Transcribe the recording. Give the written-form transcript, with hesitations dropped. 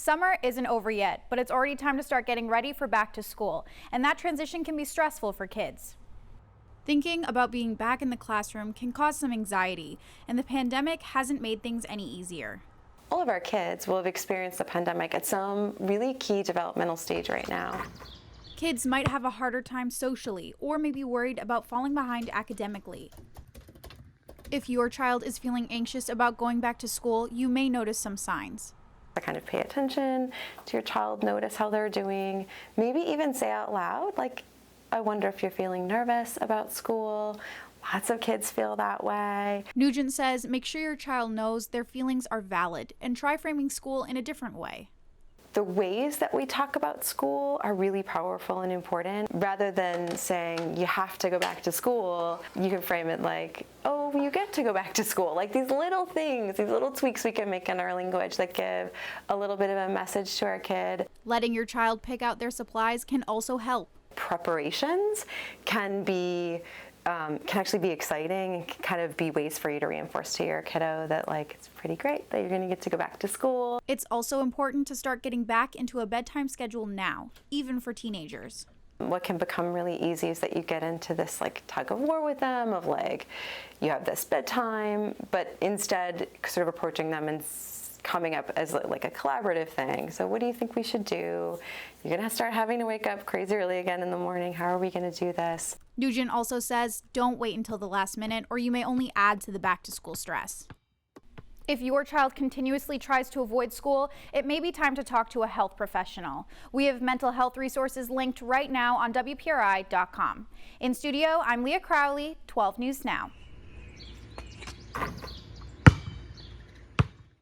Summer isn't over yet, but it's already time to start getting ready for back to school, and that transition can be stressful for kids. Thinking about being back in the classroom can cause some anxiety, and the pandemic hasn't made things any easier. All of our kids will have experienced the pandemic at some really key developmental stage right now. Kids might have a harder time socially or may be worried about falling behind academically. If your child is feeling anxious about going back to school, you may notice some signs. Kind of pay attention to your child, notice how they're doing, maybe even say out loud, like, I wonder if you're feeling nervous about school. Lots of kids feel that way. Nugent says make sure your child knows their feelings are valid and try framing school in a different way. The ways that we talk about school are really powerful and important. Rather than saying you have to go back to school, you can frame it like, oh, you get to go back to school. Like these little things, these little tweaks we can make in our language that give a little bit of a message to our kid. Letting your child pick out their supplies can also help. Preparations can actually be exciting and can kind of be ways for you to reinforce to your kiddo that like it's pretty great that you're going to get to go back to school. It's also important to start getting back into a bedtime schedule now, even for teenagers. What can become really easy is that you get into this like tug of war with them of like you have this bedtime, but instead sort of approaching them and coming up as like a collaborative thing. So what do you think we should do? You're gonna start having to wake up crazy early again in the morning. How are we gonna do this? Nugent also says don't wait until the last minute or you may only add to the back to school stress. If your child continuously tries to avoid school, it may be time to talk to a health professional. We have mental health resources linked right now on WPRI.com. In studio, I'm Leah Crowley, 12 News Now.